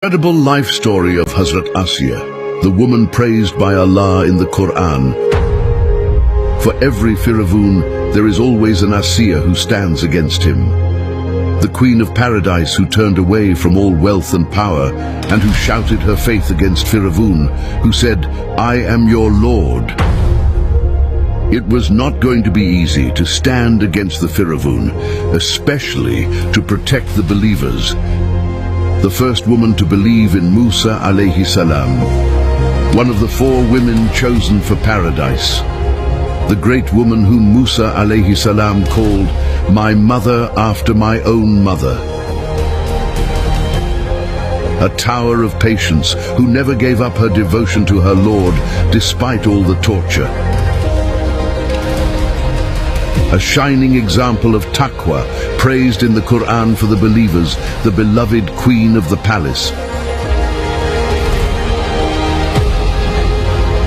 Incredible life story of Hazrat Asiya, the woman praised by Allah in the Quran. For every firawn, there is always an Asiya who stands against him. The Queen of Paradise who turned away from all wealth and power, and who shouted her faith against Firawn, who said, "I am your Lord." It was not going to be easy to stand against the Firawn, especially to protect the believers. The first woman to believe in Musa alayhi salam, one of the 4 women chosen for paradise. The great woman whom Musa alayhi salam called my mother after my own mother. A tower of patience who never gave up her devotion to her Lord despite all the torture. A shining example of taqwa, praised in the Quran for the believers, the beloved Queen of the Palace.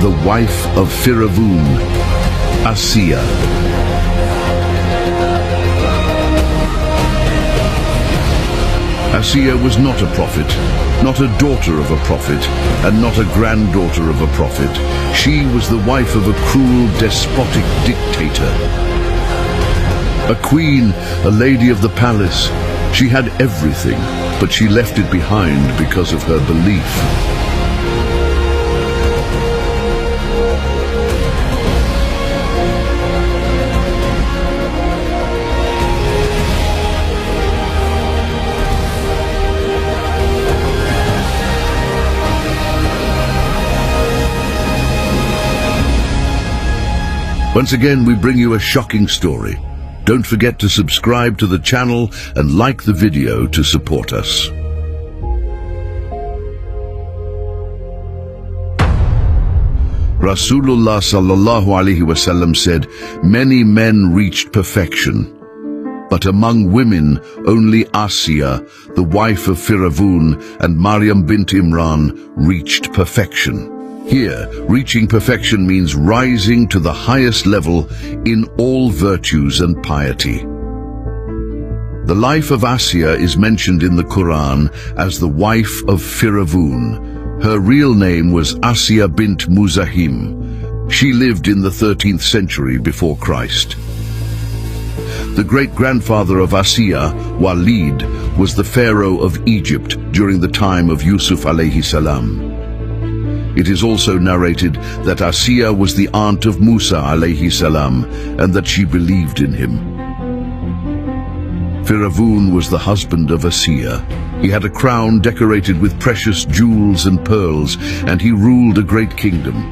The wife of Firawn, Asiya. Asiya was not a prophet, not a daughter of a prophet, and not a granddaughter of a prophet. She was the wife of a cruel, despotic dictator. A queen, a lady of the palace. She had everything, but she left it behind because of her belief. Once again, we bring you a shocking story. Don't forget to subscribe to the channel and like the video to support us. Rasulullah sallallahu alaihi wasallam said, "Many men reached perfection, but among women only Asiya, the wife of Firawn, and Maryam bint Imran reached perfection." Here, reaching perfection means rising to the highest level in all virtues and piety. The life of Asiya is mentioned in the Quran as the wife of Firawn. Her real name was Asiya bint Muzahim. She lived in the 13th century before Christ. The great-grandfather of Asiya, Walid, was the pharaoh of Egypt during the time of Yusuf alayhi salam. It is also narrated that Asiya was the aunt of Musa alayhi salam and that she believed in him. Firawn was the husband of Asiya. He had a crown decorated with precious jewels and pearls, and he ruled a great kingdom.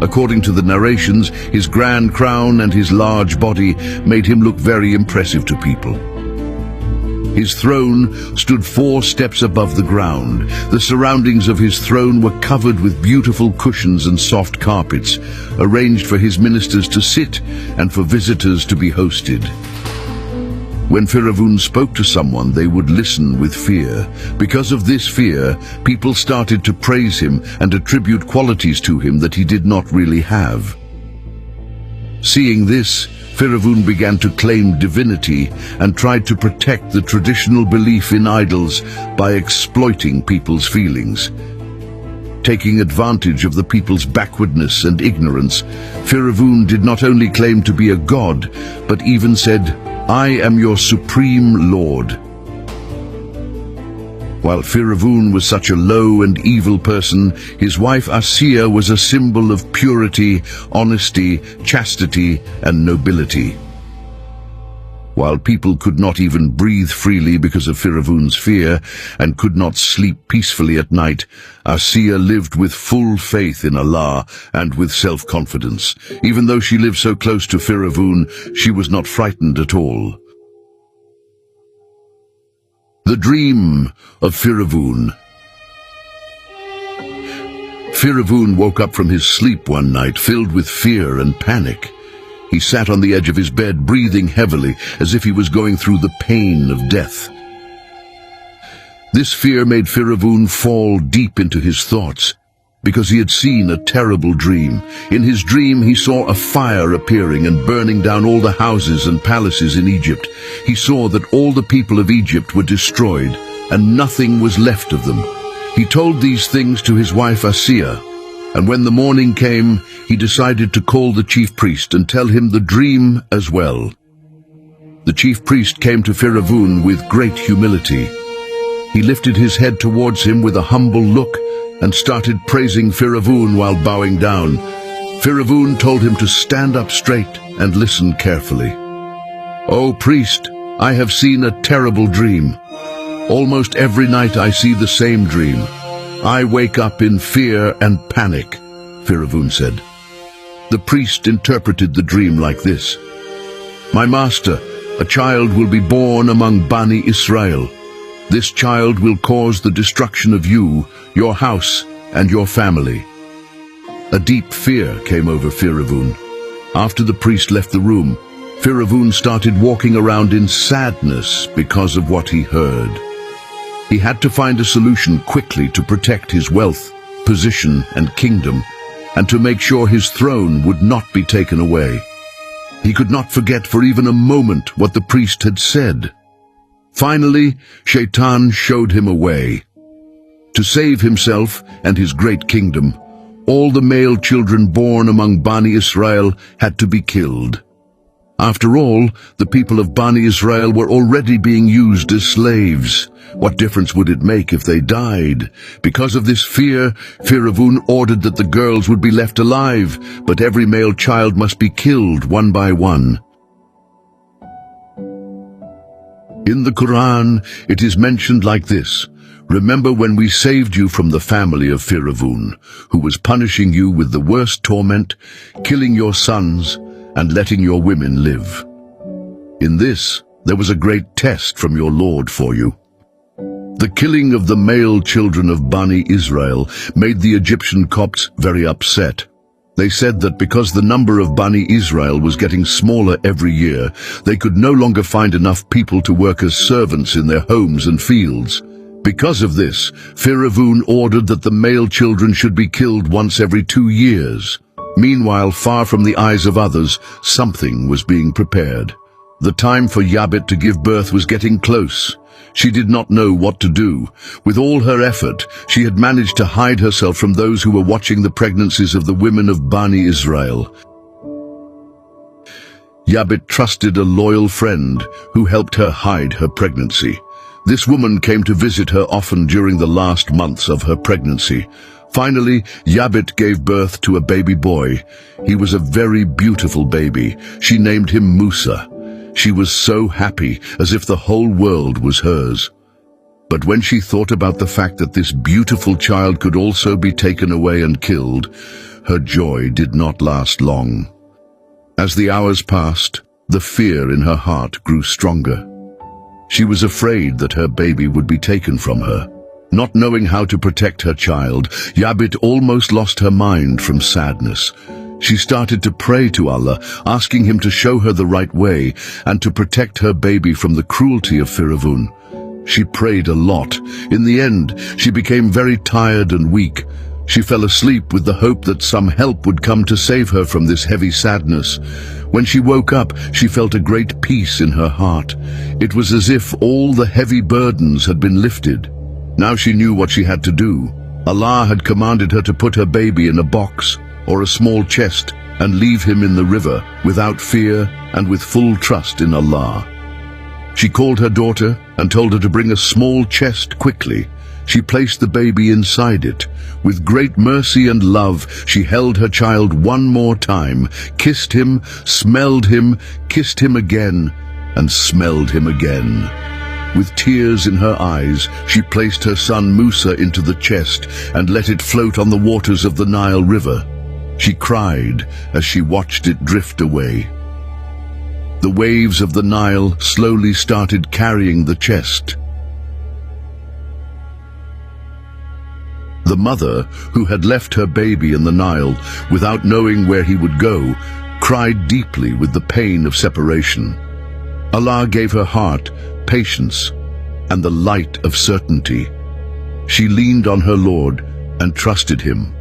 According to the narrations, his grand crown and his large body made him look very impressive to people. His throne stood 4 steps above the ground. The surroundings of his throne were covered with beautiful cushions and soft carpets, arranged for his ministers to sit and for visitors to be hosted. When Firawn spoke to someone, they would listen with fear. Because of this fear, people started to praise him and attribute qualities to him that he did not really have. Seeing this, Firawn began to claim divinity and tried to protect the traditional belief in idols by exploiting people's feelings. Taking advantage of the people's backwardness and ignorance, Firawn did not only claim to be a god, but even said, "I am your supreme lord." While Firawn was such a low and evil person, his wife Asiya was a symbol of purity, honesty, chastity, and nobility. While people could not even breathe freely because of Firawn's fear and could not sleep peacefully at night, Asiya lived with full faith in Allah and with self-confidence. Even though she lived so close to Firawn, she was not frightened at all. The dream of Firawn. Firawn woke up from his sleep one night filled with fear and panic. He sat on the edge of his bed, breathing heavily, as if he was going through the pain of death. This fear made Firawn fall deep into his thoughts, because he had seen a terrible dream. In his dream, he saw a fire appearing and burning down all the houses and palaces in Egypt. He saw that all the people of Egypt were destroyed, and nothing was left of them. He told these things to his wife Asiya, and when the morning came, he decided to call the chief priest and tell him the dream as well. The chief priest came to firawn with great humility. He lifted his head towards him with a humble look and started praising firawn while bowing down. Firawn told him to stand up straight and listen carefully. "O priest, I have seen a terrible dream. Almost every night I see the same dream. I wake up in fear and panic," firawn said. The priest interpreted the dream like this: "My master, a child will be born among Bani Israel. This child will cause the destruction of you, your house, and your family." A deep fear came over firawn. After the priest left the room, firawn started walking around in sadness because of what he heard. He had to find a solution quickly to protect his wealth, position, and kingdom, and to make sure his throne would not be taken away. He could not forget for even a moment what the priest had said. Finally, Shaitan showed him a way. To save himself and his great kingdom, all the male children born among Bani Israel had to be killed. After all, the people of Bani Israel were already being used as slaves. What difference would it make if they died? Because of this fear, firawn ordered that the girls would be left alive, but every male child must be killed one by one. In the Quran, it is mentioned like this: "Remember when we saved you from the family of firawn, who was punishing you with the worst torment, killing your sons, and letting your women live. In this, there was a great test from your Lord for you." The killing of the male children of Bani Israel made the Egyptian Copts very upset. They said that because the number of Bani Israel was getting smaller every year, they could no longer find enough people to work as servants in their homes and fields. Because of this, firawn ordered that the male children should be killed once every 2 years. Meanwhile, far from the eyes of others, something was being prepared. The time for Yabit to give birth was getting close. She did not know what to do. With all her effort, she had managed to hide herself from those who were watching the pregnancies of the women of Bani Israel. Yabit trusted a loyal friend who helped her hide her pregnancy. This woman came to visit her often during the last months of her pregnancy. Finally, Yabit gave birth to a baby boy. He was a very beautiful baby. She named him Musa. She was so happy, as if the whole world was hers. But when she thought about the fact that this beautiful child could also be taken away and killed, her joy did not last long. As the hours passed, the fear in her heart grew stronger. She was afraid that her baby would be taken from her. Not knowing how to protect her child, Yabit almost lost her mind from sadness. She started to pray to Allah, asking him to show her the right way and to protect her baby from the cruelty of firawn. She prayed a lot. In the end, she became very tired and weak. She fell asleep with the hope that some help would come to save her from this heavy sadness. When she woke up, she felt a great peace in her heart. It was as if all the heavy burdens had been lifted. Now she knew what she had to do. Allah had commanded her to put her baby in a box or a small chest and leave him in the river without fear and with full trust in Allah. She called her daughter and told her to bring a small chest quickly. She placed the baby inside it. With great mercy and love, she held her child one more time, kissed him, smelled him, kissed him again, and smelled him again. With tears in her eyes, she placed her son Musa into the chest and let it float on the waters of the Nile River. She cried as she watched it drift away. The waves of the Nile slowly started carrying the chest. The mother, who had left her baby in the Nile without knowing where he would go, cried deeply with the pain of separation. Allah gave her heart patience and the light of certainty. She leaned on her Lord and trusted him.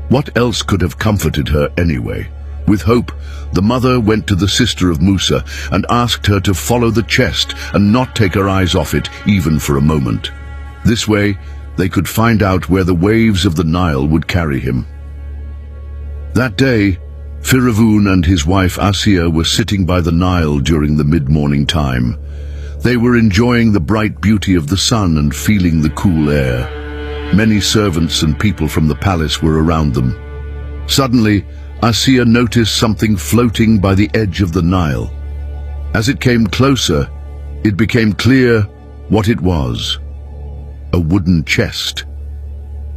What else could have comforted her anyway? With hope, the mother went to the sister of Musa and asked her to follow the chest and not take her eyes off it even for a moment. This way, They could find out where the waves of the Nile would carry him. That day, Firawn and his wife Asiya were sitting by the Nile during the mid-morning time. They were enjoying the bright beauty of the sun and feeling the cool air. Many servants and people from the palace were around them. Suddenly, Asiya noticed something floating by the edge of the Nile. As it came closer, it became clear what it was: a wooden chest.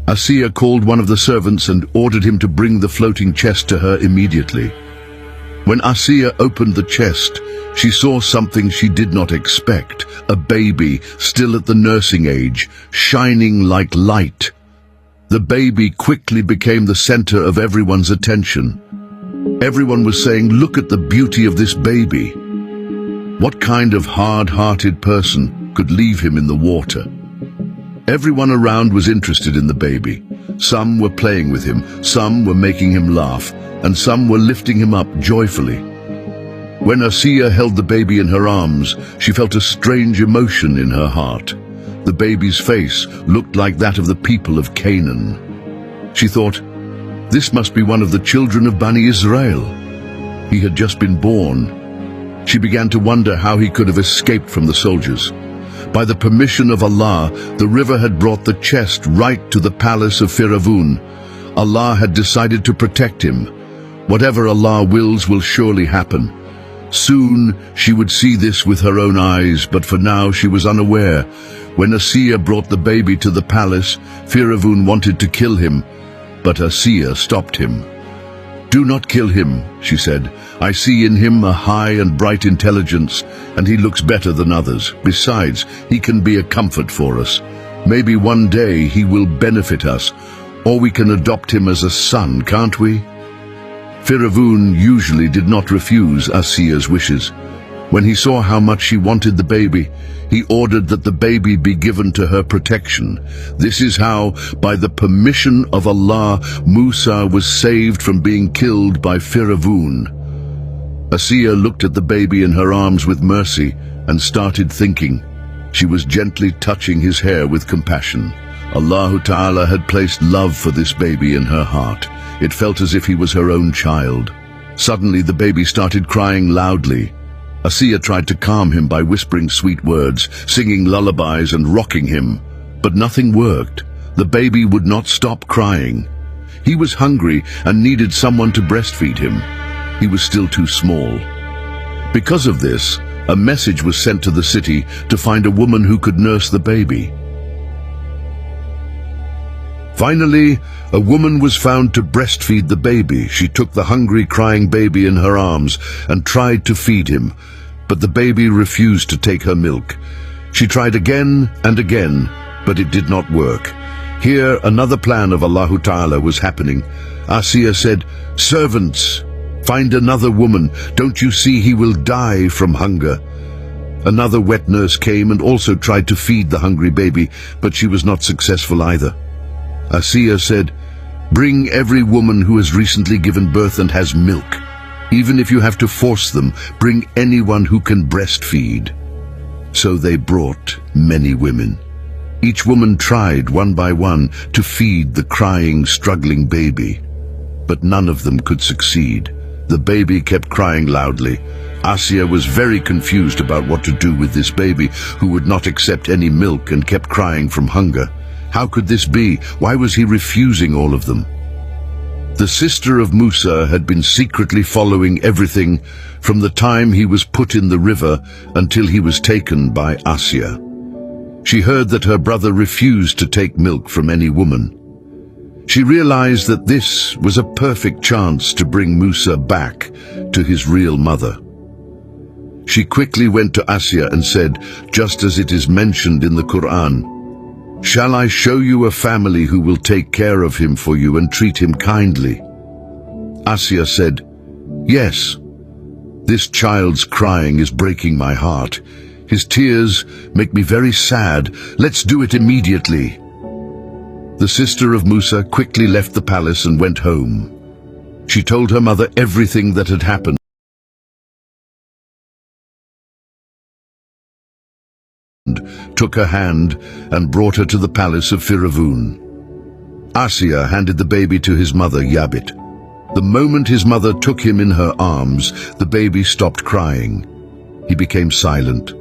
Asiya called one of the servants and ordered him to bring the floating chest to her immediately. When Asiya opened the chest, she saw something she did not expect: a baby, still at the nursing age, shining like light. The baby quickly became the center of everyone's attention. Everyone was saying, "Look at the beauty of this baby." What kind of hard-hearted person could leave him in the water? Everyone around was interested in the baby. Some were playing with him, some were making him laugh, and some were lifting him up joyfully. When Asiya held the baby in her arms, she felt a strange emotion in her heart. The baby's face looked like that of the people of Canaan. She thought, "This must be one of the children of Bani Israel." He had just been born. She began to wonder how he could have escaped from the soldiers. By the permission of Allah, the river had brought the chest right to the palace of Firawn. Allah had decided to protect him. Whatever Allah wills will surely happen. Soon she would see this with her own eyes, but for now she was unaware. When Asiya brought the baby to the palace, Firawn wanted to kill him, but Asiya stopped him. "Do not kill him," she said. "I see in him a high and bright intelligence, and he looks better than others. Besides, he can be a comfort for us. Maybe one day he will benefit us, or we can adopt him as a son, can't we?" Firawn usually did not refuse Asiya's wishes. When he saw how much she wanted the baby, he ordered that the baby be given to her protection. This is how, by the permission of Allah, Musa was saved from being killed by Firawn. Asiya looked at the baby in her arms with mercy and started thinking. She was gently touching his hair with compassion. Allah Ta'ala had placed love for this baby in her heart. It felt as if he was her own child. Suddenly the baby started crying loudly. Asiya tried to calm him by whispering sweet words, singing lullabies and rocking him. But nothing worked. The baby would not stop crying. He was hungry and needed someone to breastfeed him. He was still too small. Because of this, a message was sent to the city to find a woman who could nurse the baby. Finally, a woman was found to breastfeed the baby. She took the hungry, crying baby in her arms and tried to feed him, but the baby refused to take her milk. She tried again and again, but it did not work. Here, another plan of Allah Ta'ala was happening. Asiya said, "Servants, find another woman. Don't you see he will die from hunger?" Another wet nurse came and also tried to feed the hungry baby, but she was not successful either. Asiya said, "Bring every woman who has recently given birth and has milk. Even if you have to force them, bring anyone who can breastfeed." So they brought many women. Each woman tried one by one to feed the crying, struggling baby, but none of them could succeed. The baby kept crying loudly. Asiya was very confused about what to do with this baby who would not accept any milk and kept crying from hunger. How could this be? Why was he refusing all of them? The sister of Musa had been secretly following everything from the time he was put in the river until he was taken by Asiya. She heard that her brother refused to take milk from any woman. She realized that this was a perfect chance to bring Musa back to his real mother. She quickly went to Asiya and said, just as it is mentioned in the Quran, "Shall I show you a family who will take care of him for you and treat him kindly?" Asiya said, "Yes. This child's crying is breaking my heart. His tears make me very sad. Let's do it immediately." The sister of Musa quickly left the palace and went home. She told her mother everything that had happened. around, took her hand, and brought her to the palace of Firawn. Asiya handed the baby to his mother, Yabit. The moment his mother took him in her arms, the baby stopped crying. He became silent.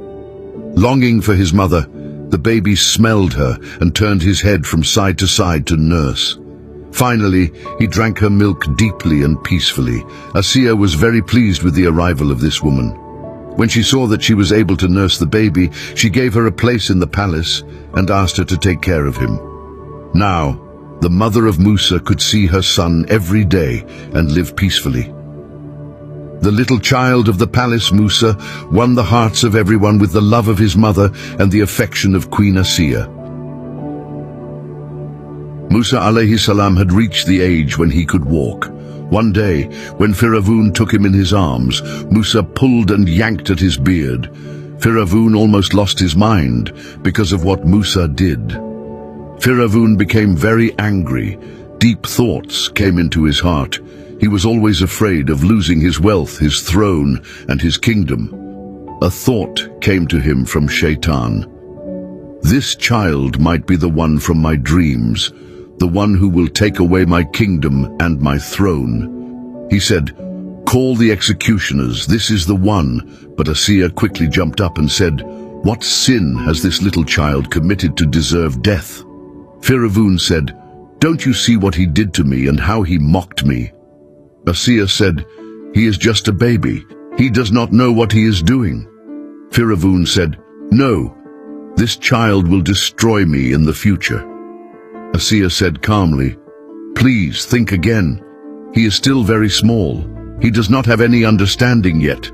Longing for his mother, the baby smelled her and turned his head from side to side to nurse. Finally, he drank her milk deeply and peacefully. Asiya was very pleased with the arrival of this woman. When she saw that she was able to nurse the baby, she gave her a place in the palace and asked her to take care of him. Now, the mother of Musa could see her son every day and live peacefully. The little child of the palace, Musa, won the hearts of everyone with the love of his mother and the affection of Queen Asiya. Musa alayhi salam had reached the age when he could walk. One day, when Firawn took him in his arms, Musa pulled and yanked at his beard. Firawn almost lost his mind because of what Musa did. Firawn became very angry. Deep thoughts came into his heart. He was always afraid of losing his wealth, his throne, and his kingdom. A thought came to him from Shaitan. This child might be the one from my dreams, the one who will take away my kingdom and my throne. He said, "Call the executioners, this is the one." But Asiya quickly jumped up and said, "What sin has this little child committed to deserve death?" Firawn said, "Don't you see what he did to me and how he mocked me?" Asiya said, "He is just a baby. He does not know what he is doing." Firawn said, "No, this child will destroy me in the future." Asiya said calmly, "Please think again. He is still very small. He does not have any understanding yet.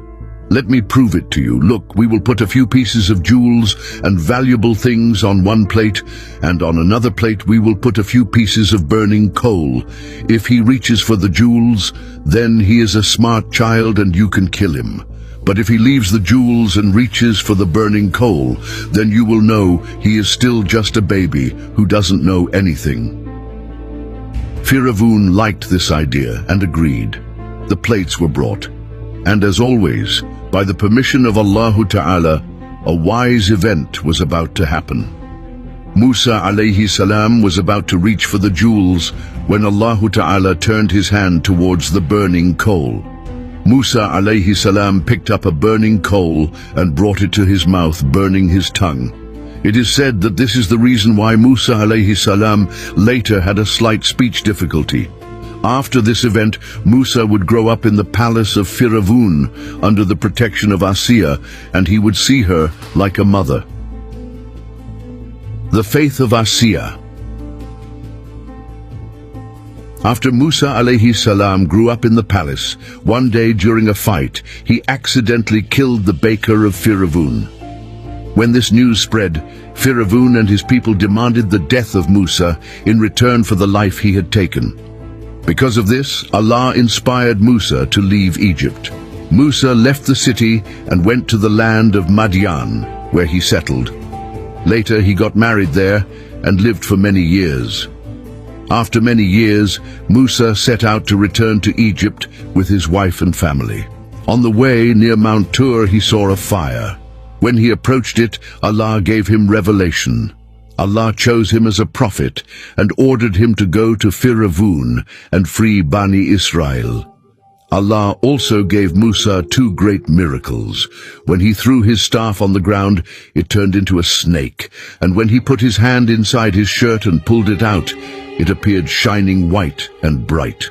Let me prove it to you. Look, we will put a few pieces of jewels and valuable things on one plate, and on another plate we will put a few pieces of burning coal. If he reaches for the jewels, then he is a smart child and you can kill him. But if he leaves the jewels and reaches for the burning coal, then you will know he is still just a baby who doesn't know anything." Firawn liked this idea and agreed. The plates were brought. And as always, by the permission of Allah Ta'ala, a wise event was about to happen. Musa alayhi salam was about to reach for the jewels when Allah Ta'ala turned his hand towards the burning coal. Musa alayhi salam picked up a burning coal and brought it to his mouth, burning his tongue. It is said that this is the reason why Musa alayhi salam later had a slight speech difficulty. After this event, Musa would grow up in the palace of Firawn under the protection of Asiya, and he would see her like a mother. The faith of Asiya. After Musa alayhi salam grew up in the palace, one day during a fight, he accidentally killed the baker of Firawn. When this news spread, Firawn and his people demanded the death of Musa in return for the life he had taken. Because of this, Allah inspired Musa to leave Egypt. Musa left the city and went to the land of Madian, where he settled. Later he got married there and lived for many years. After many years, Musa set out to return to Egypt with his wife and family. On the way near Mount Tur he saw a fire. When he approached it, Allah gave him revelation. Allah chose him as a prophet and ordered him to go to Firawn and free Bani Israel. Allah also gave Musa two great miracles. When he threw his staff on the ground, it turned into a snake, and when he put his hand inside his shirt and pulled it out, it appeared shining white and bright.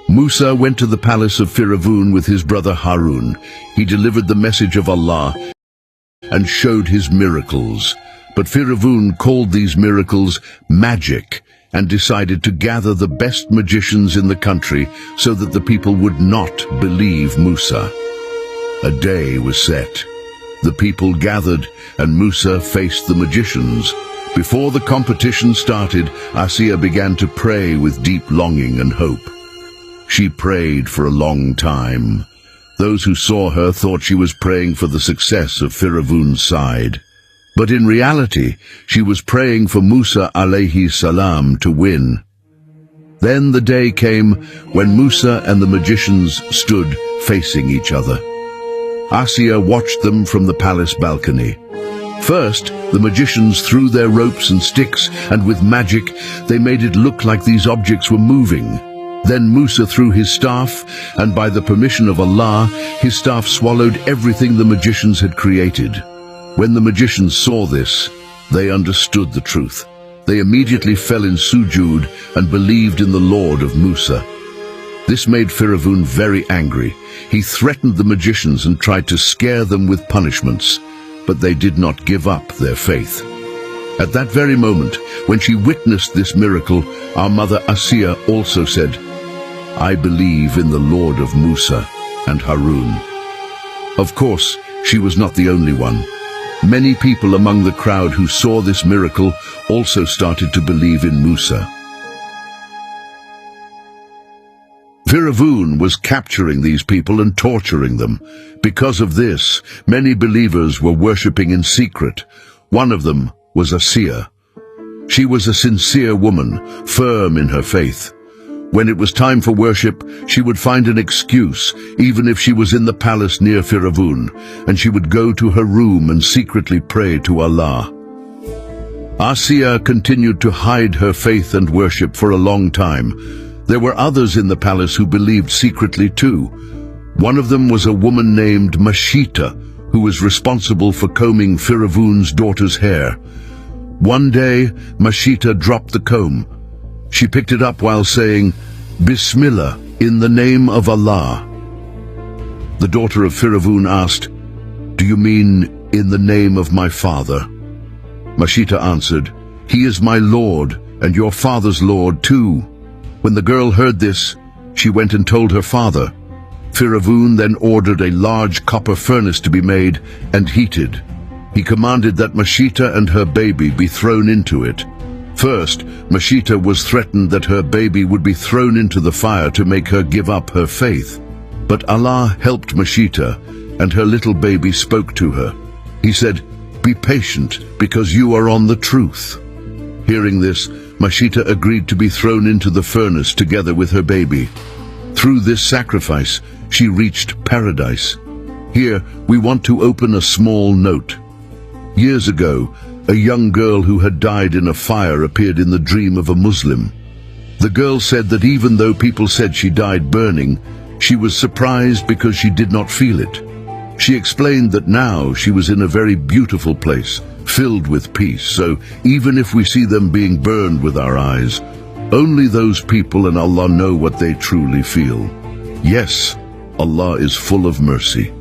Musa went to the palace of Firawn with his brother Harun. He delivered the message of Allah and showed his miracles. But Firawn called these miracles magic and decided to gather the best magicians in the country so that the people would not believe Musa. A day was set. The people gathered and Musa faced the magicians. Before the competition started, Asiya began to pray with deep longing and hope. She prayed for a long time. Those who saw her thought she was praying for the success of Firawn's side. But in reality, she was praying for Musa alayhi salam to win. Then the day came when Musa and the magicians stood facing each other. Asiya watched them from the palace balcony. First, the magicians threw their ropes and sticks, and with magic, they made it look like these objects were moving. Then Musa threw his staff, and by the permission of Allah, his staff swallowed everything the magicians had created. When the magicians saw this, they understood the truth. They immediately fell in sujood and believed in the Lord of Musa. This made Firawn very angry. He threatened the magicians and tried to scare them with punishments, but they did not give up their faith. At that very moment, when she witnessed this miracle, our mother Asiya also said, "I believe in the Lord of Musa and Harun." Of course, she was not the only one. Many people among the crowd who saw this miracle also started to believe in Musa. Firawn was capturing these people and torturing them. Because of this, many believers were worshipping in secret. One of them was Asiya. She was a sincere woman, firm in her faith. When it was time for worship, she would find an excuse, even if she was in the palace near Firawn, and she would go to her room and secretly pray to Allah. Asiya continued to hide her faith and worship for a long time. There were others in the palace who believed secretly too. One of them was a woman named Mashita, who was responsible for combing Firawn's daughter's hair. One day, Mashita dropped the comb. She picked it up while saying, "Bismillah, in the name of Allah." The daughter of Firawn asked, "Do you mean in the name of my father?" Mashita answered, "He is my Lord, and your father's Lord too." When the girl heard this, she went and told her father. Firawn then ordered a large copper furnace to be made and heated. He commanded that Mashita and her baby be thrown into it. First, Mashita was threatened that her baby would be thrown into the fire to make her give up her faith. But Allah helped Mashita, and her little baby spoke to her. He said, "Be patient, because you are on the truth." Hearing this, Mashita agreed to be thrown into the furnace together with her baby. Through this sacrifice, she reached paradise. Here, we want to open a small note. Years ago, a young girl who had died in a fire appeared in the dream of a Muslim. The girl said that even though people said she died burning, she was surprised because she did not feel it. She explained that now she was in a very beautiful place, filled with peace, so even if we see them being burned with our eyes, only those people and Allah know what they truly feel. Yes, Allah is full of mercy.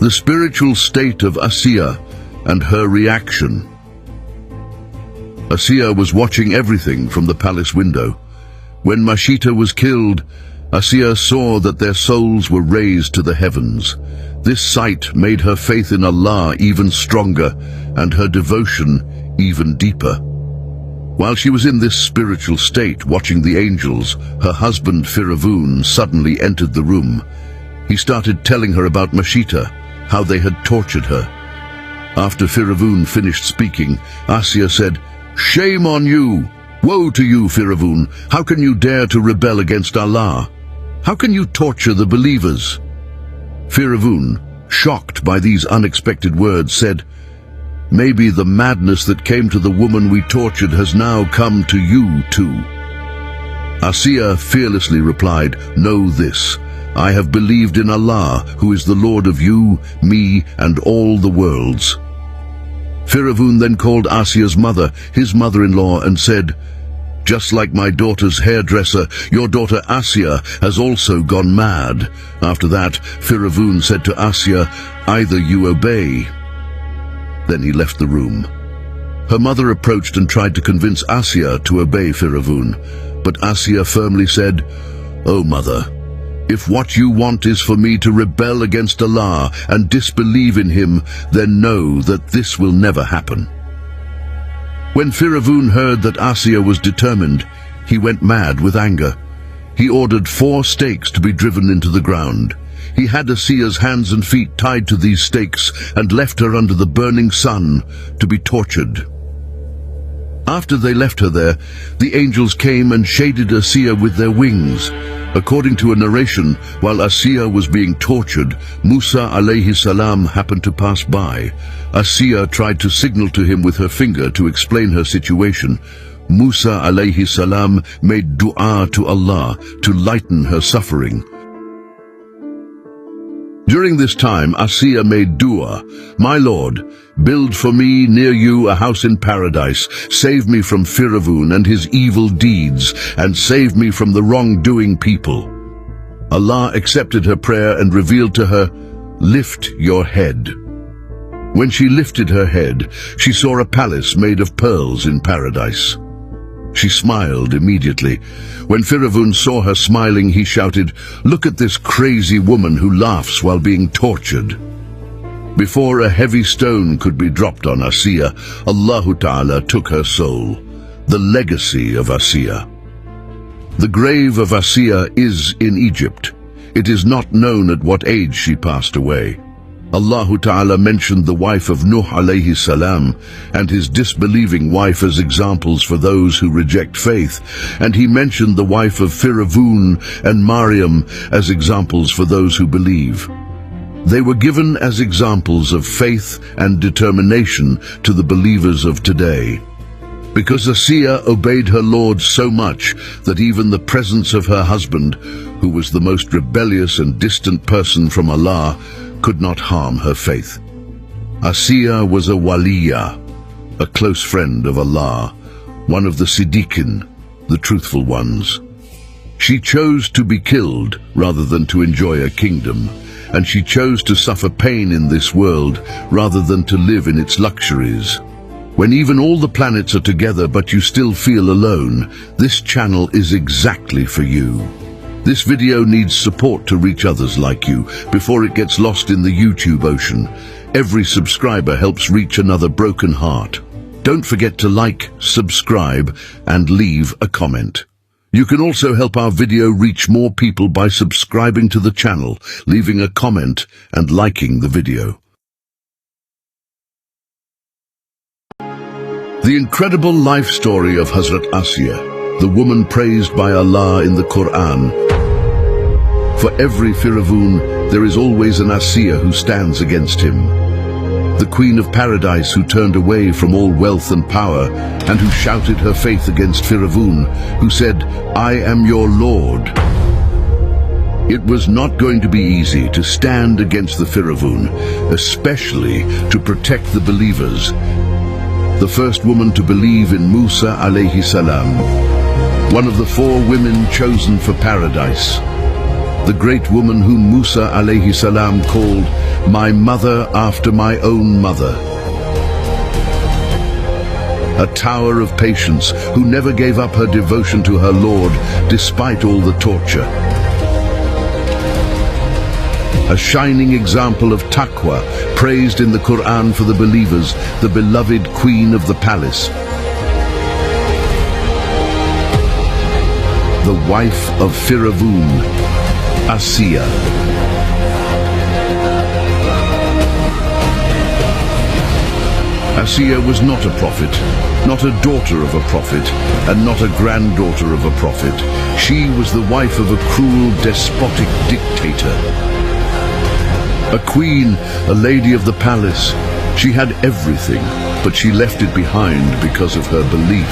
The spiritual state of Asiya and her reaction. Asiya was watching everything from the palace window. When Mashita was killed, Asiya saw that their souls were raised to the heavens. This sight made her faith in Allah even stronger and her devotion even deeper. While she was in this spiritual state watching the angels, her husband Firawn suddenly entered the room. He started telling her about Mashita, how they had tortured her. After Firawn finished speaking, Asiya said, "Shame on you! Woe to you, Firawn! How can you dare to rebel against Allah? How can you torture the believers?" Firawn, shocked by these unexpected words, said, "Maybe the madness that came to the woman we tortured has now come to you too." Asiya fearlessly replied, "Know this, I have believed in Allah, who is the Lord of you, me, and all the worlds." Firawn then called Asiya's mother, his mother-in-law, and said, "Just like my daughter's hairdresser, your daughter Asiya has also gone mad." After that, Firawn said to Asiya, "Either you obey." Then he left the room. Her mother approached and tried to convince Asiya to obey Firawn, but Asiya firmly said, "O mother, if what you want is for me to rebel against Allah and disbelieve in him, then know that this will never happen." When Firawn heard that Asiya was determined, he went mad with anger. He ordered 4 stakes to be driven into the ground. He had Asiya's hands and feet tied to these stakes and left her under the burning sun to be tortured. After they left her there, the angels came and shaded Asiya with their wings. According to a narration, while Asiya was being tortured, Musa alayhi salam happened to pass by. Asiya tried to signal to him with her finger to explain her situation. Musa alayhi salam made dua to Allah to lighten her suffering. During this time, Asiya made dua, "My Lord, build for me near you a house in paradise, save me from Firawn and his evil deeds, and save me from the wrongdoing people." Allah accepted her prayer and revealed to her, "Lift your head." When she lifted her head, she saw a palace made of pearls in paradise. She smiled immediately. When Firawn saw her smiling, he shouted, "Look at this crazy woman who laughs while being tortured." Before a heavy stone could be dropped on Asiya, Allahu Ta'ala took her soul, the legacy of Asiya. The grave of Asiya is in Egypt. It is not known at what age she passed away. Allahu Ta'ala mentioned the wife of Nuh alayhi salam and his disbelieving wife as examples for those who reject faith, and he mentioned the wife of Firawn and Maryam as examples for those who believe. They were given as examples of faith and determination to the believers of today. Because Asiya obeyed her Lord so much that even the presence of her husband, who was the most rebellious and distant person from Allah, could not harm her faith. Asiya was a waliya, a close friend of Allah, one of the Siddiqin, the truthful ones. She chose to be killed rather than to enjoy a kingdom, and she chose to suffer pain in this world rather than to live in its luxuries. When even all the planets are together but you still feel alone, this channel is exactly for you. This video needs support to reach others like you before it gets lost in the YouTube ocean. Every subscriber helps reach another broken heart. Don't forget to like, subscribe, and leave a comment. You can also help our video reach more people by subscribing to the channel, leaving a comment, and liking the video. The incredible life story of Hazrat Asiya, the woman praised by Allah in the Quran. For every Firawn, there is always an Asiya who stands against him. The Queen of Paradise who turned away from all wealth and power, and who shouted her faith against Firawn, who said, "I am your Lord." It was not going to be easy to stand against the Firawn, especially to protect the believers. The first woman to believe in Musa alayhi salam, one of the 4 women chosen for paradise. The great woman whom Musa alayhi salam called my mother after my own mother. A tower of patience who never gave up her devotion to her Lord despite all the torture. A shining example of taqwa, praised in the Quran for the believers, the beloved queen of the palace. The wife of Firawn, Asiya. Asiya was not a prophet, not a daughter of a prophet, and not a granddaughter of a prophet. She was the wife of a cruel, despotic dictator. A queen, a lady of the palace. She had everything, but she left it behind because of her belief.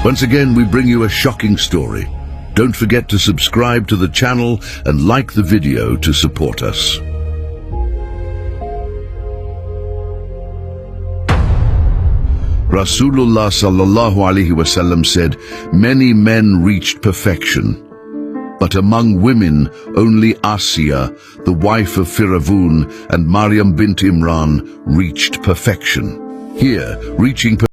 Once again, we bring you a shocking story. Don't forget to subscribe to the channel and like the video to support us. Rasulullah sallallahu alaihi wasallam said, "Many men reached perfection, but among women only Asiya, the wife of Firawn, and Maryam bint Imran reached perfection." Here, reaching